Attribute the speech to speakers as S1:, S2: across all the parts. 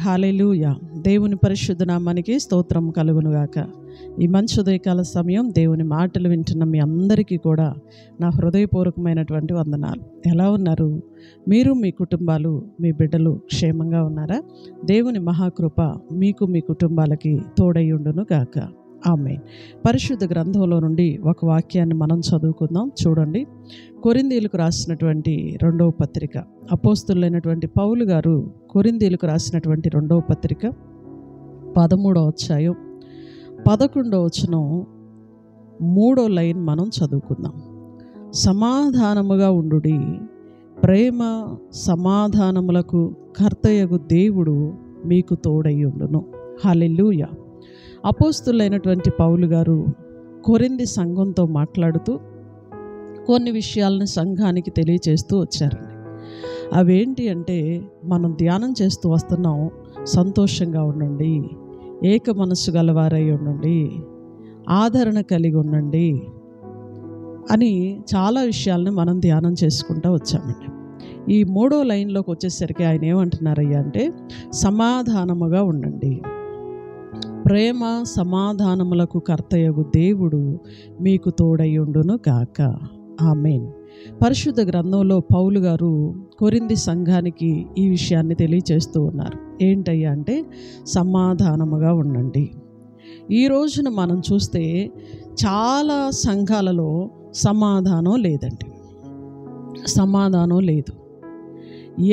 S1: హల్లెలూయా. దేవుని పరిశుద్ధ నామానికి స్తోత్రం కలుగునుగాక. ఈ మంచి ఉదయకాల సమయం దేవుని మాటలు వింటున్న మీ అందరికీ కూడా నా హృదయపూర్వకమైనటువంటి వందనాలు. ఎలా ఉన్నారు? మీరు, మీ కుటుంబాలు, మీ బిడ్డలు క్షేమంగా ఉన్నారా? దేవుని మహాకృప మీకు, మీ కుటుంబాలకి తోడయ్యుండును గాక. ఆమేన్. పరిశుద్ధ గ్రంథంలో నుండి ఒక వాక్యాన్ని మనం చదువుకుందాం. చూడండి, కొరింథీయులకు రాసినటువంటి 2వ పత్రిక, అపోస్తులైనటువంటి పౌలు గారు కొరింథీయులకు రాసినటువంటి 2వ పత్రిక 13వ అధ్యాయం 11వ వచనం 3వ లైన్ మనం చదువుకుందాం. సమాధానముగా ఉండుడి, ప్రేమ సమాధానములకు కర్తయగు దేవుడు మీకు తోడయ్యుండును. హల్లెలూయా. అపోస్తులైనటువంటి పౌలు గారు కొరింథీ సంఘంతో మాట్లాడుతూ కొన్ని విషయాలను సంఘానికి తెలియచేస్తూ వచ్చారండి. అవేంటి అంటే, మనం ధ్యానం చేస్తూ వస్తున్నాం, సంతోషంగా ఉండండి, ఏక మనస్సు గలవారై ఉండండి, ఆదరణ కలిగి ఉండండి అని చాలా విషయాలను మనం ధ్యానం చేసుకుంటూ వచ్చామండి. ఈ 3వ లైన్లోకి వచ్చేసరికి ఆయన ఏమంటున్నారయ్యా అంటే, సమాధానముగా ఉండండి, ప్రేమ సమాధానములకు కర్తయగు దేవుడు మీకు తోడయ్యుండును గాక. ఆమేన్. పరిశుద్ధ గ్రంథంలో పౌలు గారు కొరింథీ సంఘానికి ఈ విషయాన్ని తెలియచేస్తూ ఉన్నారు. ఏంటయ్యా అంటే, సమాధానముగా ఉండండి. ఈ రోజున మనం చూస్తే చాలా సంఘాలలో సమాధానం లేదండి, సమాధానం లేదు,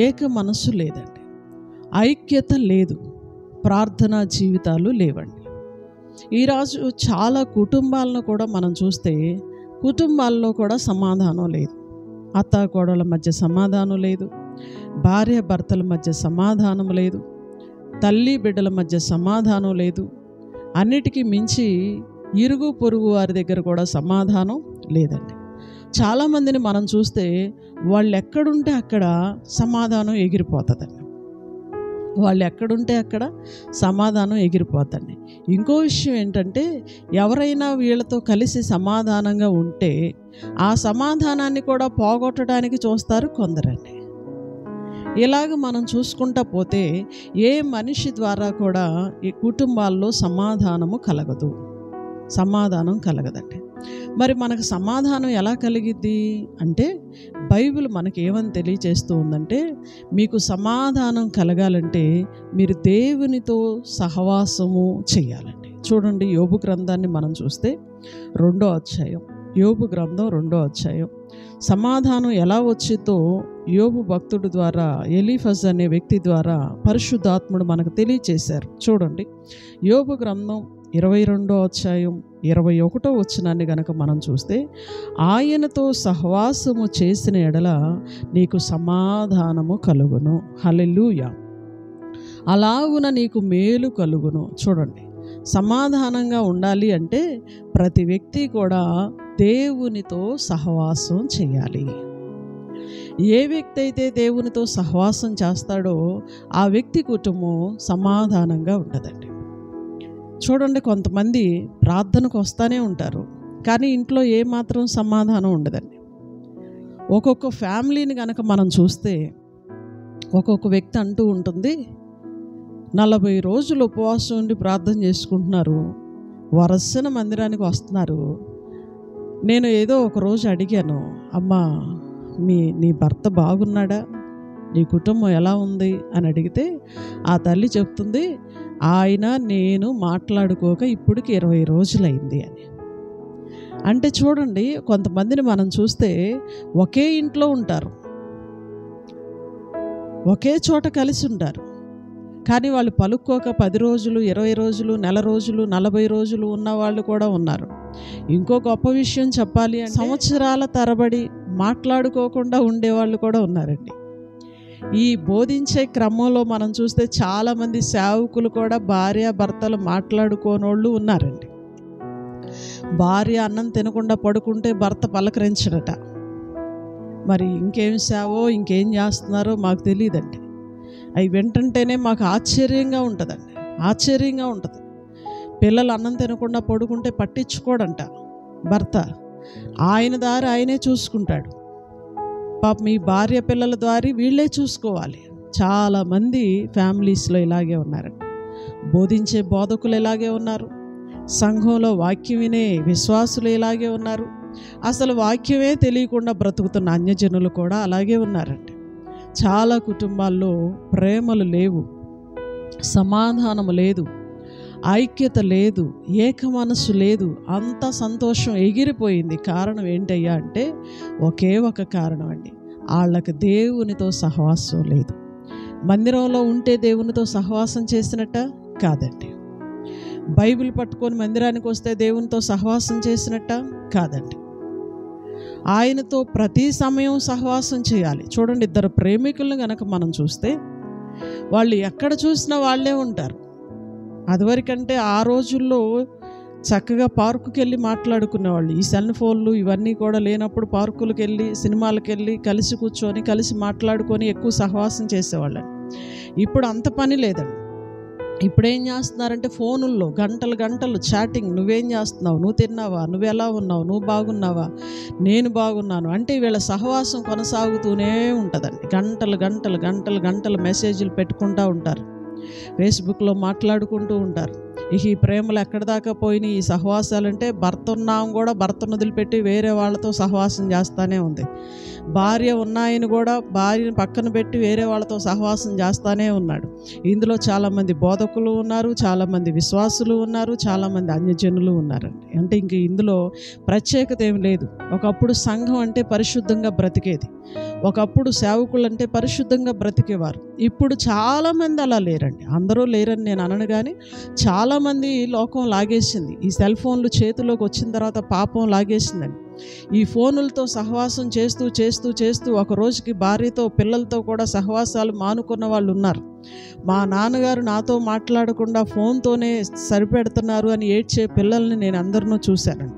S1: ఏక మనస్సు లేదండి, ఐక్యత లేదు, ప్రార్థనా జీవితాలు లేవండి. ఈరోజు చాలా కుటుంబాలను కూడా మనం చూస్తే కుటుంబాల్లో కూడా సమాధానం లేదు. అత్తాకోడళ్ళ మధ్య సమాధానం లేదు, భార్య భర్తల మధ్య సమాధానం లేదు, తల్లి బిడ్డల మధ్య సమాధానం లేదు, అన్నిటికీ మించి ఇరుగు పొరుగు వారి దగ్గర కూడా సమాధానం లేదండి. చాలామందిని మనం చూస్తే వాళ్ళు ఎక్కడుంటే అక్కడ సమాధానం ఎగిరిపోతుందండి, వాళ్ళు ఎక్కడుంటే అక్కడ సమాధానం ఎగిరిపోతండి. ఇంకో విషయం ఏంటంటే, ఎవరైనా వీళ్ళతో కలిసి సమాధానంగా ఉంటే ఆ సమాధానాన్ని కూడా పోగొట్టడానికి చూస్తారు కొందరండి. ఇలాగ మనం చూసుకుంటా పోతే ఏ మనిషి ద్వారా కూడా ఈ కుటుంబాల్లో సమాధానం కలగదండి. మరి మనకు సమాధానం ఎలా కలిగిద్ది అంటే, బైబిల్ మనకి ఏమని తెలియచేస్తూ ఉందంటే, మీకు సమాధానం కలగాలంటే మీరు దేవునితో సహవాసము చేయాలండి. చూడండి, యోబు గ్రంథాన్ని మనం చూస్తే 2వ అధ్యాయం, యోబు గ్రంథం 2వ అధ్యాయం, సమాధానం ఎలా వచ్చిందో యోబు భక్తుడి ద్వారా, ఎలీఫజ్ అనే వ్యక్తి ద్వారా పరిశుద్ధాత్ముడు మనకు తెలియచేశారు. చూడండి, యోబు గ్రంథం 22వ అధ్యాయం 21వ వచనాన్ని గనక మనం చూస్తే, ఆయనతో సహవాసము చేసిన ఎడల నీకు సమాధానము కలుగును. హల్లెలూయా. అలాగున నీకు మేలు కలుగును. చూడండి, సమాధానంగా ఉండాలి అంటే ప్రతి వ్యక్తి కూడా దేవునితో సహవాసం చేయాలి. ఏ వ్యక్తి అయితే దేవునితో సహవాసం చేస్తాడో ఆ వ్యక్తి కుటుంబం సమాధానంగా ఉంటుందండి. చూడండి, కొంతమంది ప్రార్థనకు వస్తూనే ఉంటారు, కానీ ఇంట్లో ఏమాత్రం సమాధానం ఉండదండి. ఒక్కొక్క ఫ్యామిలీని కనుక మనం చూస్తే ఒక్కొక్క వ్యక్తి అంటూ ఉంటుంది, 40 రోజులు ఉపవాసం ఉండి ప్రార్థన చేసుకుంటున్నారు, వరుసన మందిరానికి వస్తున్నారు. నేను ఏదో ఒక రోజు అడిగాను, అమ్మా నీ భర్త బాగున్నాడా, నీ కుటుంబం ఎలా ఉంది అని అడిగితే ఆ తల్లి చెప్తుంది, ఆయన నేను మాట్లాడుకోక ఇప్పటికి 20 రోజులైంది అని. అంటే చూడండి, కొంతమందిని మనం చూస్తే ఒకే ఇంట్లో ఉంటారు, ఒకే చోట కలిసి ఉంటారు, కానీ వాళ్ళు పలుక్కోక 10 రోజులు, 20 రోజులు, నెల రోజులు, 40 రోజులు ఉన్న వాళ్ళు కూడా ఉన్నారు. ఇంకో గొప్ప విషయం చెప్పాలి అంటే, సంవత్సరాల తరబడి మాట్లాడుకోకుండా ఉండేవాళ్ళు కూడా ఉన్నారండి. ఈ బోధించే క్రమంలో మనం చూస్తే చాలామంది సేవకులు కూడా భార్య భర్తలు మాట్లాడుకోనోళ్ళు ఉన్నారండి. భార్య అన్నం తినకుండా పడుకుంటే భర్త పలకరించడట. మరి ఇంకేం సేవో ఇంకేం చేస్తున్నారో మాకు తెలియదండి. అవి వింటుంటేనే మాకు ఆశ్చర్యంగా ఉంటుంది. పిల్లలు అన్నం తినకుండా పడుకుంటే పట్టించుకోడంట భర్త, ఆయన దారి ఆయనే చూసుకుంటాడు. పాప మీ భార్య పిల్లల ద్వారా వీళ్ళే చూసుకోవాలి. చాలామంది ఫ్యామిలీస్లో ఇలాగే ఉన్నారండి. బోధించే బోధకులు ఇలాగే ఉన్నారు, సంఘంలో వాక్యం వినే విశ్వాసులు ఇలాగే ఉన్నారు, అసలు వాక్యమే తెలియకుండా బ్రతుకుతున్న అన్యజనులు కూడా అలాగే ఉన్నారండి. చాలా కుటుంబాల్లో ప్రేమలు లేవు, సమాధానము లేదు, ఐక్యత లేదు, ఏక మనస్సు లేదు, అంత సంతోషం ఎగిరిపోయింది. కారణం ఏంటయ్యా అంటే ఒకే ఒక కారణం అండి, వాళ్ళకి దేవునితో సహవాసం లేదు. మందిరంలో ఉంటే దేవునితో సహవాసం చేసినట్ట కాదండి. బైబిల్ పట్టుకొని మందిరానికి వస్తే దేవునితో సహవాసం చేసినట్ట కాదండి. ఆయనతో ప్రతి సమయం సహవాసం చేయాలి. చూడండి, ఇద్దరు ప్రేమికులను గనక మనం చూస్తే వాళ్ళు ఎక్కడ చూసినా వాళ్ళే ఉంటారు. అదివరకంటే ఆ రోజుల్లో చక్కగా పార్కుకి వెళ్ళి మాట్లాడుకునేవాళ్ళు. ఈ సెల్ ఫోన్లు ఇవన్నీ కూడా లేనప్పుడు పార్కులకు వెళ్ళి, సినిమాలకు వెళ్ళి కలిసి కూర్చొని కలిసి మాట్లాడుకొని ఎక్కువ సహవాసం చేసేవాళ్ళని. ఇప్పుడు అంత పని లేదండి. ఇప్పుడు ఏం చేస్తున్నారంటే ఫోనుల్లో గంటలు గంటలు చాటింగ్. నువ్వేం చేస్తున్నావు, నువ్వు తిన్నావా, నువ్వు ఎలా ఉన్నావు, నువ్వు బాగున్నావా, నేను బాగున్నాను అంటే వీళ్ళ సహవాసం కొనసాగుతూనే ఉంటుందండి. గంటలు గంటలు గంటలు గంటలు మెసేజ్లు పెట్టుకుంటూ ఉంటారు, ఫేస్బుక్లో మాట్లాడుకుంటూ ఉంటారు. ఈ ప్రేమలు ఎక్కడి దాకా పోయినాయి? ఈ సహవాసాలంటే భర్త ఉన్నాం కూడా భర్తను వదిలిపెట్టి వేరే వాళ్ళతో సహవాసం చేస్తూనే ఉంది. భార్య ఉన్నాయని కూడా భార్యను పక్కన పెట్టి వేరే వాళ్ళతో సహవాసం చేస్తూనే ఉన్నాడు. ఇందులో చాలామంది బోధకులు ఉన్నారు, చాలామంది విశ్వాసులు ఉన్నారు, చాలామంది అన్యజనులు ఉన్నారండి. అంటే ఇంక ఇందులో ప్రత్యేకత ఏమి లేదు. ఒకప్పుడు సంఘం అంటే పరిశుద్ధంగా బ్రతికేది, ఒకప్పుడు సేవకులు అంటే పరిశుద్ధంగా బ్రతికేవారు. ఇప్పుడు చాలామంది అలా లేరండి. అందరూ లేరని నేను అనను, కానీ చాలామంది లోకం లాగేసింది. ఈ సెల్ ఫోన్లు చేతిలోకి వచ్చిన తర్వాత పాపం లాగేసిందండి. ఈ ఫోనులతో సహవాసం చేస్తూ చేస్తూ చేస్తూ ఒక రోజుకి భార్యతో పిల్లలతో కూడా సహవాసాలు మానుకున్న వాళ్ళు ఉన్నారు. మా నాన్నగారు నాతో మాట్లాడకుండా ఫోన్తోనే సరిపెడుతున్నారు అని ఏడ్చే పిల్లల్ని నేను అందరినూ చూశానండి.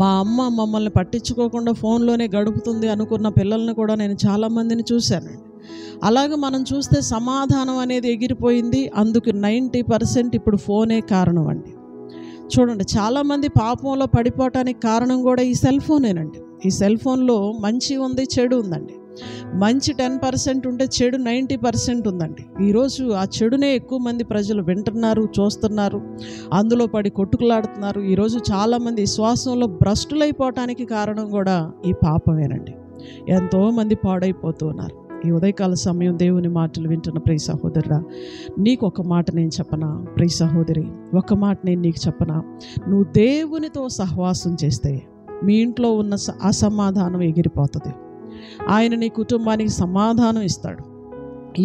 S1: మా అమ్మ మమ్మల్ని పట్టించుకోకుండా ఫోన్లోనే గడుపుతుంది అనుకున్న పిల్లల్ని కూడా నేను చాలామందిని చూశానండి. అలాగే మనం చూస్తే సమాధానం అనేది ఎగిరిపోయింది. అందుకు 90% ఇప్పుడు ఫోనే కారణం అండి. చూడండి, చాలామంది పాపంలో పడిపోవటానికి కారణం కూడా ఈ సెల్ ఫోనేనండి. ఈ సెల్ ఫోన్లో మంచి ఉంది, చెడు ఉందండి. మంచి 10% ఉంటే చెడు 90% ఉందండి. ఈరోజు ఆ చెడునే ఎక్కువ మంది ప్రజలు వింటున్నారు, చూస్తున్నారు, అందులో పడి కొట్టుకులాడుతున్నారు. ఈరోజు చాలామంది విశ్వాసంలో భ్రష్టులైపోవటానికి కారణం కూడా ఈ పాపమేనండి. ఎంతోమంది పాడైపోతూ ఉన్నారు. ఈ ఉదయకాల సమయం దేవుని మాటలు వింటున్న ప్రియ సహోదరుడా, నీకు ఒక మాట నేను చెప్పనా? ప్రియ సహోదరి, ఒక మాట నేను నీకు చెప్పనా? నువ్వు దేవునితో సహవాసం చేస్తే మీ ఇంట్లో ఉన్న అసమాధానం ఎగిరిపోతుంది. ఆయన నీ కుటుంబానికి సమాధానం ఇస్తాడు.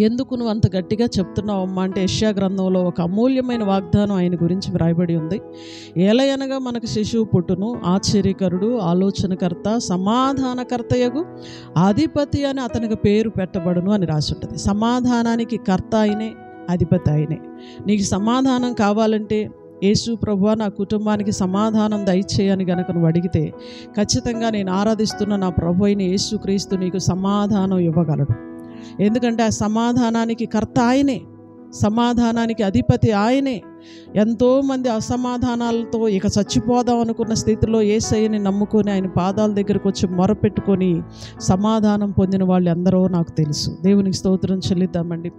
S1: ఎందుకు నువ్వు అంత గట్టిగా చెప్తున్నావు అమ్మా అంటే, యెషయా గ్రంథంలో ఒక అమూల్యమైన వాగ్దానం ఆయన గురించి వ్రాయబడి ఉంది. ఏలయనగా మనకు శిశువు పుట్టును, ఆశ్చర్యకరుడు, ఆలోచనకర్త, సమాధానకర్తయగు అధిపతి అని అతనికి పేరు పెట్టబడును అని రాసి ఉంటుంది. సమాధానానికి కర్త ఆయనే, అధిపతి ఆయనే. నీకు సమాధానం కావాలంటే యేసు ప్రభువా నా కుటుంబానికి సమాధానం దయచేయని గనక నువ్వు అడిగితే ఖచ్చితంగా నేను ఆరాధిస్తున్న నా ప్రభు అయిన యేసు క్రీస్తు నీకు సమాధానం ఇవ్వగలడు. ఎందుకంటే ఆ సమాధానానికి కర్త ఆయనే, సమాధానానికి అధిపతి ఆయనే. ఎంతోమంది అసమాధానాలతో ఇక చచ్చిపోదాం అనుకున్న స్థితిలో యేసయ్యని నమ్ముకొని ఆయన పాదాల దగ్గరకు వచ్చి మొరపెట్టుకొని సమాధానం పొందిన వాళ్ళు ఎందరో నాకు తెలుసు. దేవునికి స్తోత్రం చెల్లిద్దామండి.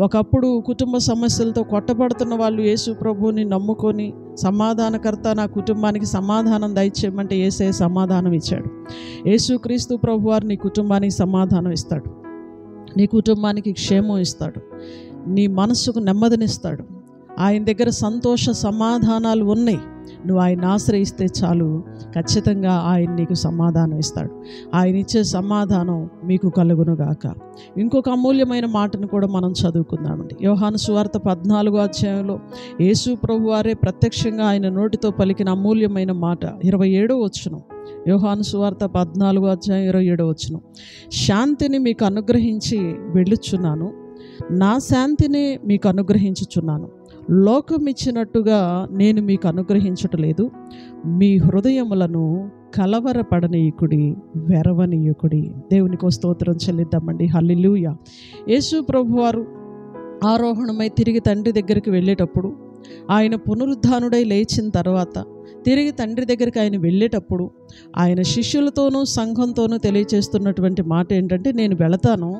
S1: ఒకప్పుడు కుటుంబ సమస్యలతో కొట్టబడుతున్న వాళ్ళు యేసు ప్రభువుని నమ్ముకొని సమాధానకర్త నా కుటుంబానికి సమాధానం దయచేయమంటే యేసయ్య సమాధానం ఇచ్చాడు. యేసుక్రీస్తు ప్రభువారు నీ కుటుంబానికి సమాధానం ఇస్తాడు, నీ కుటుంబానికి క్షేమం ఇస్తాడు, నీ మనస్సుకు నెమ్మదినిస్తాడు. ఆయన దగ్గర సంతోష సమాధానాలు ఉన్నాయి. నువ్వు ఆయన ఆశ్రయిస్తే చాలు, ఖచ్చితంగా ఆయన నీకు సమాధానం ఇస్తాడు. ఆయన ఇచ్చే సమాధానం మీకు కలుగునుగాక. ఇంకొక అమూల్యమైన మాటను కూడా మనం చదువుకుందామండి. యోహాను సువార్త 14వ అధ్యాయంలో యేసు ప్రభువారే ప్రత్యక్షంగా ఆయన నోటితో పలికిన అమూల్యమైన మాట 27వ వచనం. యోహాను సువార్త 14వ అధ్యాయం 27వ వచనం. శాంతిని మీకు అనుగ్రహించి వెళ్ళుచున్నాను, నా శాంతిని మీకు అనుగ్రహించుచున్నాను. లోకం ఇచ్చినట్టుగా నేను మీకు అనుగ్రహించటలేదు. మీ హృదయములను కలవరపడనీయకుడి, వెరవనీయకుడి. దేవునికి స్తోత్రం చెల్లిద్దామండి. హల్లెలూయా. యేసు ప్రభువారు ఆరోహణమై తిరిగి తండ్రి దగ్గరికి వెళ్ళేటప్పుడు, ఆయన పునరుద్ధానుడై లేచిన తర్వాత తిరిగి తండ్రి దగ్గరికి ఆయన వెళ్ళేటప్పుడు ఆయన శిష్యులతోనూ సంఘంతోనూ తెలియచేస్తున్నటువంటి మాట ఏంటంటే, నేను వెళతాను,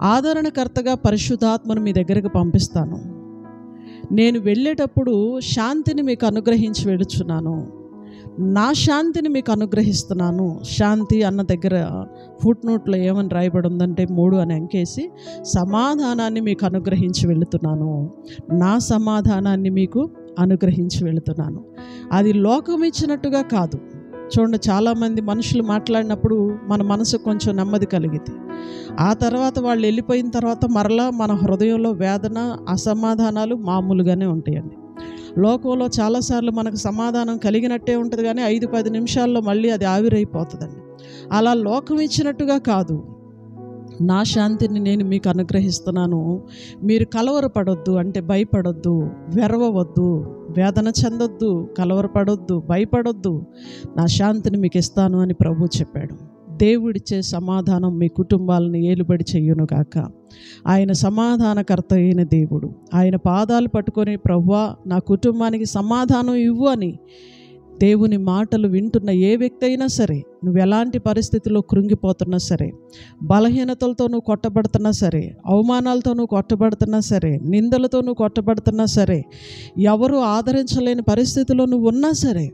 S1: ఆదరణకర్తగా పరిశుద్ధాత్మను మీ దగ్గరకు పంపిస్తాను. నేను వెళ్ళేటప్పుడు శాంతిని మీకు అనుగ్రహించి వెళుచున్నాను. నా శాంతిని మీకు అనుగ్రహిస్తున్నాను. శాంతి అన్న దగ్గర ఫుట్ నోట్లో ఏమని రాయబడి ఉందంటే 3 అని అంకేసి, సమాధానాన్ని మీకు అనుగ్రహించి వెళుతున్నాను. నా సమాధానాన్ని మీకు అనుగ్రహించి వెళుతున్నాను. అది లోకం ఇచ్చినట్టుగా కాదు. చూడండి, చాలామంది మనుషులు మాట్లాడినప్పుడు మన మనసుకు కొంచెం నెమ్మది కలిగింది. ఆ తర్వాత వాళ్ళు వెళ్ళిపోయిన తర్వాత మరలా మన హృదయంలో వేదన, అసమాధానాలు మామూలుగానే ఉంటాయండి. లోకంలో చాలాసార్లు మనకు సమాధానం కలిగినట్టే ఉంటుంది, కానీ 5-10 నిమిషాల్లో మళ్ళీ అది ఆవిరైపోతుందండి. అలా లోకం ఇచ్చినట్టుగా కాదు. నా శాంతిని నేను మీకు అనుగ్రహిస్తున్నాను. మీరు కలవరపడొద్దు, అంటే భయపడొద్దు, వెరవవద్దు, వేదన చెందొద్దు, కలవరపడొద్దు, భయపడొద్దు. నా శాంతిని మీకు ఇస్తాను అని ప్రభు చెప్పాడు. దేవుడిచ్చే సమాధానం మీ కుటుంబాలను ఏలుబడి చెయ్యునుగాక. ఆయన సమాధానకర్త అయిన దేవుడు. ఆయన పాదాలు పట్టుకొని, ప్రభువా నా కుటుంబానికి సమాధానం ఇవ్వు అని దేవుని మాటలు వింటున్న ఏ వ్యక్తి అయినా సరే, నువ్వు ఎలాంటి పరిస్థితుల్లో కృంగిపోతున్నా సరే, బలహీనతలతో నువ్వు కొట్టబడుతున్నా సరే, అవమానాలతో నువ్వు కొట్టబడుతున్నా సరే, నిందలతో నువ్వు కొట్టబడుతున్నా సరే, ఎవరు ఆదరించలేని పరిస్థితిలో నువ్వు ఉన్నా సరే,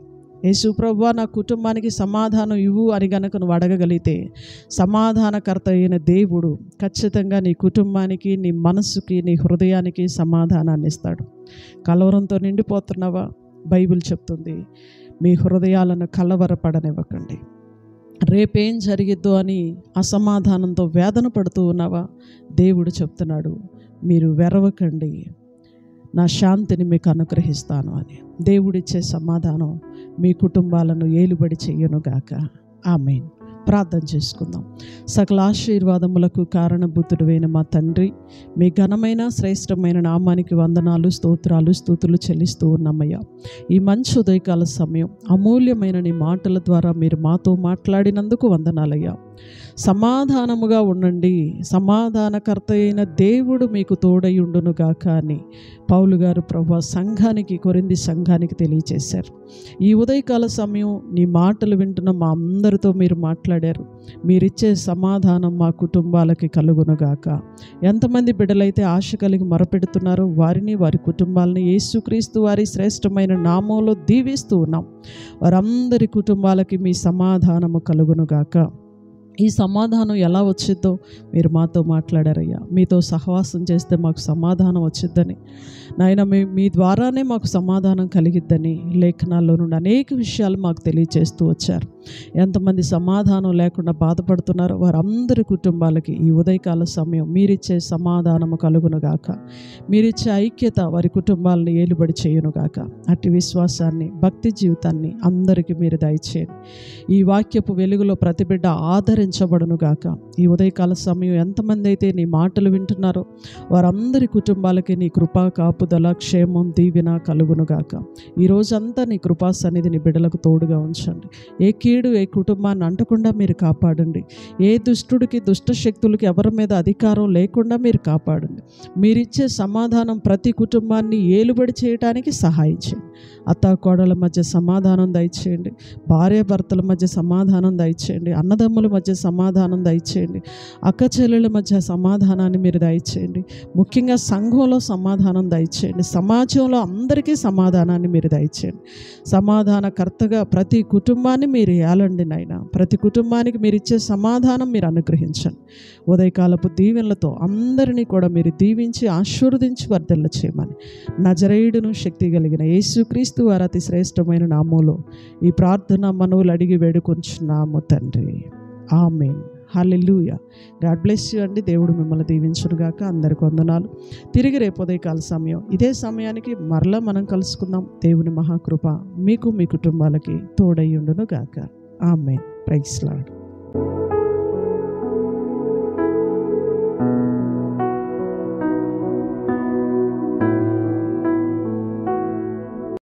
S1: యేసు ప్రభువా నా కుటుంబానికి సమాధానం ఇవ్వు అని గనక నువ్వు అడగగలిగితే, సమాధానకర్త అయిన దేవుడు ఖచ్చితంగా నీ కుటుంబానికి, నీ మనస్సుకి, నీ హృదయానికి సమాధానాన్ని ఇస్తాడు. కలవరంతో నిండిపోతున్నావా? బైబిల్ చెప్తుంది, మీ హృదయాలను కలవరపడనివ్వకండి. రేపేం జరిగిద్దో అని అసమాధానంతో వేదన పడుతూ ఉన్నావా? దేవుడు చెప్తున్నాడు, మీరు వెరవకండి, నా శాంతిని మీకు అనుగ్రహిస్తాను అని. దేవుడిచ్చే సమాధానం మీ కుటుంబాలను ఏలుబడి చెయ్యునుగాక. ఆమేన్. ప్రార్థన చేసుకుందాం. సకల ఆశీర్వాదములకు కారణభూతుడైన మా తండ్రి, మీ ఘనమైన శ్రేష్టమైన నామానికి వందనాలు, స్తోత్రాలు, స్తుతులు చెల్లిస్తూ ఉన్నామయ్యా. ఈ మంచి ఉదయకాల సమయం అమూల్యమైన నీ మాటల ద్వారా మీరు మాతో మాట్లాడినందుకు వందనాలయ్యా. సమాధానముగా ఉండండి, సమాధానకర్త అయిన దేవుడు మీకు తోడయుండునుగాక అని పౌలు గారు ప్రభువా సంఘానికి, కొరింథీ సంఘానికి తెలియజేశారు. ఈ ఉదయకాల సమయం నీ మాటలు వింటున్న మా అందరితో మీరు మాట్లాడారు. మీరిచ్చే సమాధానం మా కుటుంబాలకి కలుగునుగాక. ఎంతమంది బిడ్డలైతే ఆశ కలిగి మొరపెడుతున్నారో వారిని, వారి కుటుంబాలని యేసుక్రీస్తు వారి శ్రేష్టమైన నామంలో దీవిస్తూ ఉన్నాం. వారందరి కుటుంబాలకి మీ సమాధానము కలుగునుగాక. ఈ సమాధానం ఎలా వచ్చిద్దో మీరు మాతో మాట్లాడారయ్యా. మీతో సహవాసం చేస్తే మాకు సమాధానం వచ్చిద్దని నాయన, మీ ద్వారానే మాకు సమాధానం కలిగిద్దని లేఖనాల్లో నుండి అనేక విషయాలు మాకు తెలియజేస్తూ వచ్చారు. ఎంతమంది సమాధానం లేకుండా బాధపడుతున్నారో వారందరి కుటుంబాలకి ఈ ఉదయకాల సమయం మీరిచ్చే సమాధానము కలుగునుగాక. మీరిచ్చే ఐక్యత వారి కుటుంబాలను ఏలుబడి చేయునుగాక. అట్టి విశ్వాసాన్ని, భక్తి జీవితాన్ని అందరికీ మీరు దయచేయండి. ఈ వాక్యపు వెలుగులో ప్రతి బిడ్డ ఆదరించబడునుగాక. ఈ ఉదయకాల సమయం ఎంతమంది అయితే నీ మాటలు వింటున్నారో వారందరి కుటుంబాలకి నీ కృపా కాపుదల, క్షేమం, దీవెన కలుగునుగాక. ఈ రోజంతా నీ కృపా సన్నిధి నీ బిడ్డలకు తోడుగా ఉంచండి. ఏ కీడు ఏ కుటుంబాన్ని అంటకుండా మీరు కాపాడండి. ఏ దుష్టుడికి, దుష్ట శక్తులకి ఎవరి మీద అధికారం లేకుండా మీరు కాపాడండి. మీరిచ్చే సమాధానం ప్రతి కుటుంబాన్ని ఏలుబడి చేయడానికి సహాయం చేయండి. అత్తాకోడల మధ్య సమాధానం దయచేయండి. భార్యాభర్తల మధ్య సమాధానం దయచేయండి. అన్నదమ్ముల మధ్య సమాధానం దయచేయండి. అక్క చెల్లెల మధ్య సమాధానాన్ని మీరు దయచేయండి. ముఖ్యంగా సంఘంలో సమాధానం దయచేయండి. సమాజంలో అందరికీ సమాధానాన్ని మీరు దయచేయండి. సమాధానకర్తగా ప్రతి కుటుంబాన్ని మీరు ఏలండి నాయన. ప్రతి కుటుంబానికి మీరు ఇచ్చే సమాధానం మీరు అనుగ్రహించండి. ఉదయకాలపు దీవెనలతో అందరినీ కూడా మీరు దీవించి ఆశీర్వదించి వర్ధిల్ల చేయమని నజరేయుడును శక్తి కలిగిన యేసుక్రీస్తు వారి అతి శ్రేష్టమైన నామములో ఈ ప్రార్థన మనవులు అడిగి వేడుకొంచున్నాము తండ్రి. ఆమేన్. హల్లెలూయా. గాడ్ బ్లెస్ యూ అండి. దేవుడు మిమ్మల్ని దీవించునుగాక. అందరికి వందనాలు. తిరిగి రేపు ఉదయకాల సమయం ఇదే సమయానికి మరలా మనం కలుసుకుందాం. దేవుని మహాకృప మీకు, మీ కుటుంబాలకి తోడై ఉండునుగాక. ఆమేన్. Praise lord.